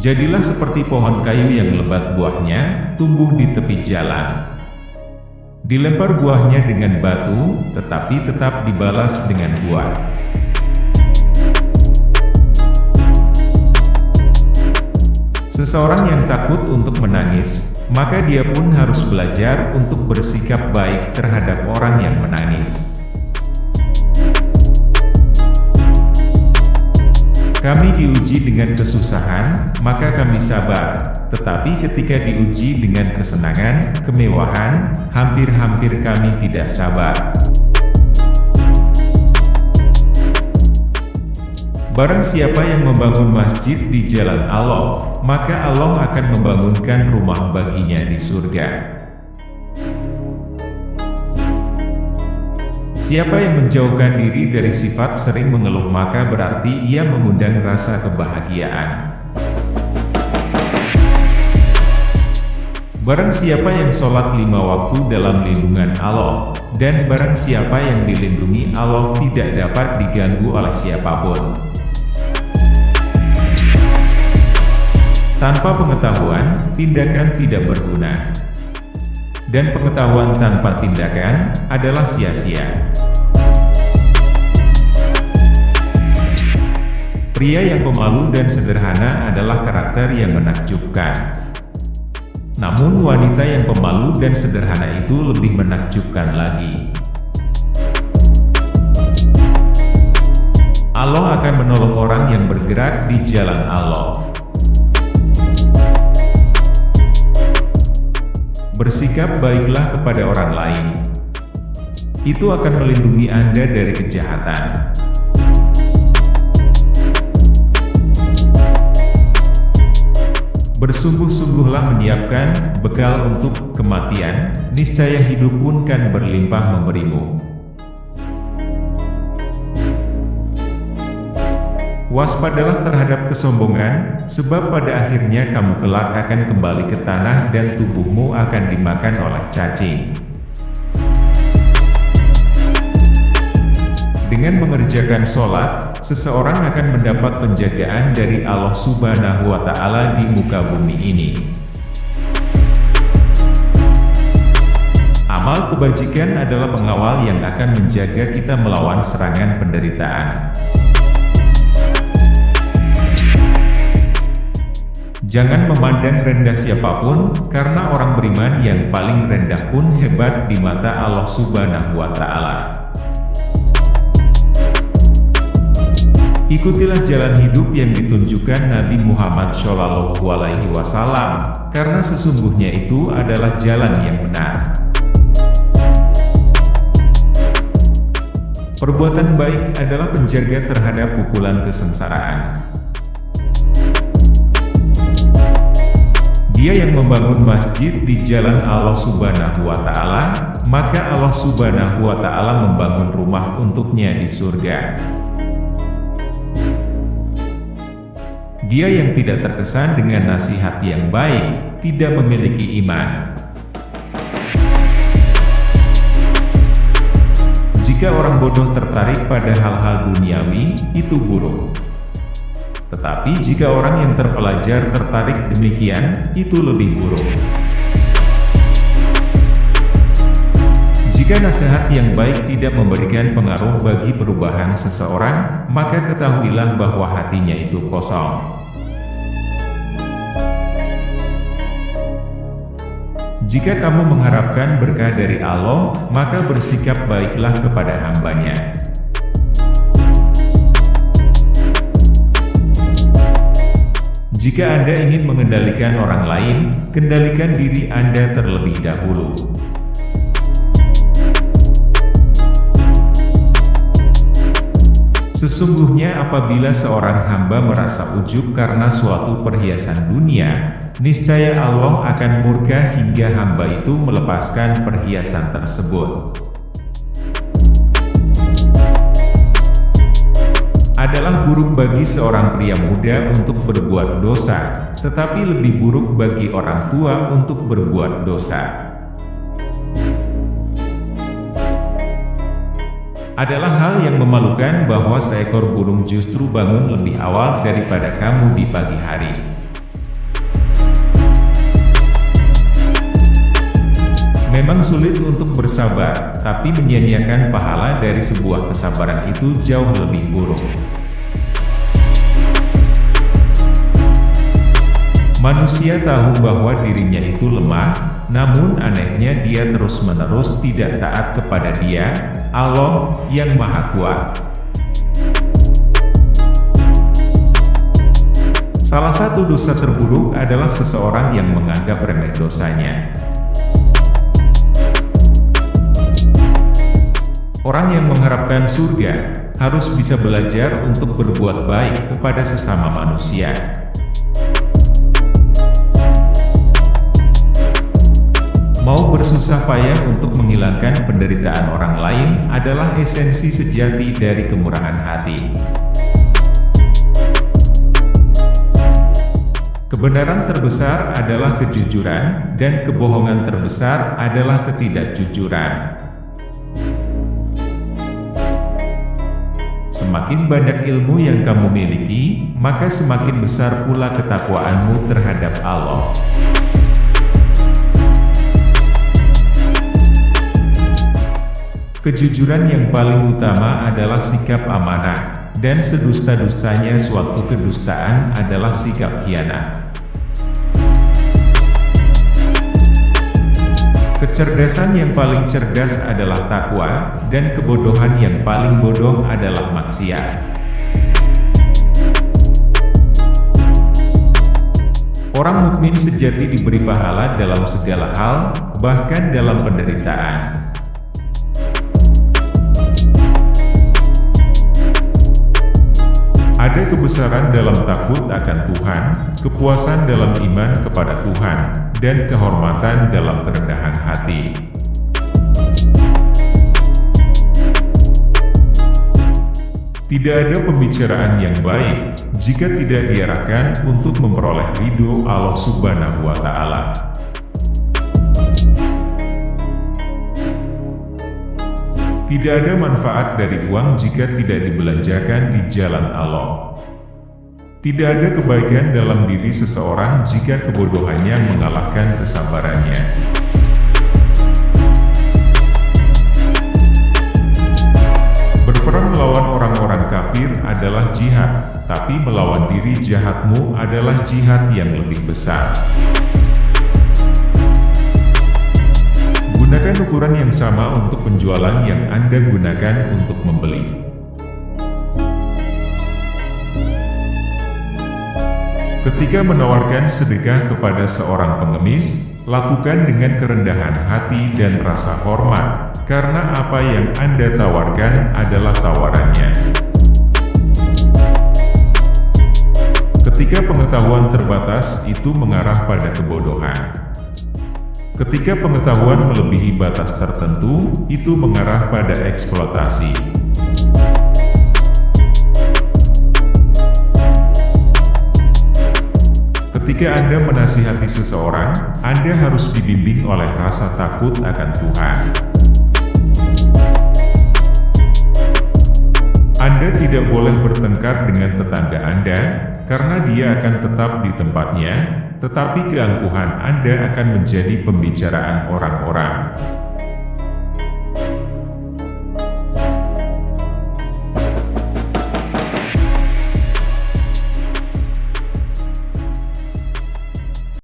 Jadilah seperti pohon kayu yang lebat buahnya, tumbuh di tepi jalan. Dilempar buahnya dengan batu, tetapi tetap dibalas dengan buah. Seseorang yang takut untuk menangis, maka dia pun harus belajar untuk bersikap baik terhadap orang yang menangis. Kami diuji dengan kesusahan, maka kami sabar. Tetapi ketika diuji dengan kesenangan, kemewahan, hampir-hampir kami tidak sabar. Barang siapa yang membangun masjid di jalan Allah, maka Allah akan membangunkan rumah baginya di surga. Siapa yang menjauhkan diri dari sifat sering mengeluh, maka berarti ia mengundang rasa kebahagiaan. Barang siapa yang sholat 5 waktu dalam lindungan Allah, dan barang siapa yang dilindungi Allah tidak dapat diganggu oleh siapapun. Tanpa pengetahuan, tindakan tidak berguna. Dan pengetahuan tanpa tindakan adalah sia-sia. Pria yang pemalu dan sederhana adalah karakter yang menakjubkan. Namun wanita yang pemalu dan sederhana itu lebih menakjubkan lagi. Allah akan menolong orang yang bergerak di jalan Allah. Bersikap baiklah kepada orang lain. Itu akan melindungi Anda dari kejahatan. Bersungguh-sungguhlah menyiapkan bekal untuk kematian, niscaya hidup pun kan berlimpah memberimu. Waspadalah terhadap kesombongan, sebab pada akhirnya kamu kelak akan kembali ke tanah dan tubuhmu akan dimakan oleh cacing. Dengan mengerjakan sholat, seseorang akan mendapat penjagaan dari Allah Subhanahu wa Ta'ala di muka bumi ini. Amal kebajikan adalah pengawal yang akan menjaga kita melawan serangan penderitaan. Jangan memandang rendah siapapun, karena orang beriman yang paling rendah pun hebat di mata Allah Subhanahu wa Ta'ala. Ikutilah jalan hidup yang ditunjukkan Nabi Muhammad SAW, karena sesungguhnya itu adalah jalan yang benar. Perbuatan baik adalah penjaga terhadap pukulan kesengsaraan. Dia yang membangun masjid di jalan Allah Subhanahu wa Ta'ala, maka Allah Subhanahu wa Ta'ala membangun rumah untuknya di surga. Dia yang tidak terkesan dengan nasihat yang baik, tidak memiliki iman. Jika orang bodoh tertarik pada hal-hal duniawi, itu buruk. Tetapi jika orang yang terpelajar tertarik demikian, itu lebih buruk. Jika nasihat yang baik tidak memberikan pengaruh bagi perubahan seseorang, maka ketahuilah bahwa hatinya itu kosong. Jika kamu mengharapkan berkah dari Allah, maka bersikap baiklah kepada hamba-Nya. Jika Anda ingin mengendalikan orang lain, kendalikan diri Anda terlebih dahulu. Sesungguhnya apabila seorang hamba merasa ujub karena suatu perhiasan dunia, niscaya Allah akan murka hingga hamba itu melepaskan perhiasan tersebut. Adalah buruk bagi seorang pria muda untuk berbuat dosa, tetapi lebih buruk bagi orang tua untuk berbuat dosa. Adalah hal yang memalukan bahwa seekor burung justru bangun lebih awal daripada kamu di pagi hari. Memang sulit untuk bersabar, tapi menyia-nyiakan pahala dari sebuah kesabaran itu jauh lebih buruk. Manusia tahu bahwa dirinya itu lemah, namun anehnya dia terus-menerus tidak taat kepada Dia, Allah, yang Maha Kuat. Salah satu dosa terburuk adalah seseorang yang menganggap remeh dosanya. Orang yang mengharapkan surga, harus bisa belajar untuk berbuat baik kepada sesama manusia. Mau bersusah payah untuk menghilangkan penderitaan orang lain adalah esensi sejati dari kemurahan hati. Kebenaran terbesar adalah kejujuran, dan kebohongan terbesar adalah ketidakjujuran. Semakin banyak ilmu yang kamu miliki, maka semakin besar pula ketakwaanmu terhadap Allah. Kejujuran yang paling utama adalah sikap amanah, dan sedusta-dustanya suatu kedustaan adalah sikap khianat. Kecerdasan yang paling cerdas adalah takwa, dan kebodohan yang paling bodoh adalah maksiat. Orang mukmin sejati diberi pahala dalam segala hal, bahkan dalam penderitaan. Ada kebesaran dalam takut akan Tuhan, kepuasan dalam iman kepada Tuhan, dan kehormatan dalam kerendahan hati. Tidak ada pembicaraan yang baik jika tidak diarahkan untuk memperoleh ridho Allah Subhanahu wa Ta'ala. Tidak ada manfaat dari uang jika tidak dibelanjakan di jalan Allah. Tidak ada kebaikan dalam diri seseorang jika kebodohannya mengalahkan kesabarannya. Berperang melawan orang-orang kafir adalah jihad, tapi melawan diri jahatmu adalah jihad yang lebih besar. Gunakan ukuran yang sama untuk penjualan yang Anda gunakan untuk membeli. Ketika menawarkan sedekah kepada seorang pengemis, lakukan dengan kerendahan hati dan rasa hormat, karena apa yang Anda tawarkan adalah tawarannya. Ketika pengetahuan terbatas, itu mengarah pada kebodohan. Ketika pengetahuan melebihi batas tertentu, itu mengarah pada eksploitasi. Ketika Anda menasihati seseorang, Anda harus dibimbing oleh rasa takut akan Tuhan. Anda tidak boleh bertengkar dengan tetangga Anda, karena dia akan tetap di tempatnya, tetapi keangkuhan Anda akan menjadi pembicaraan orang-orang.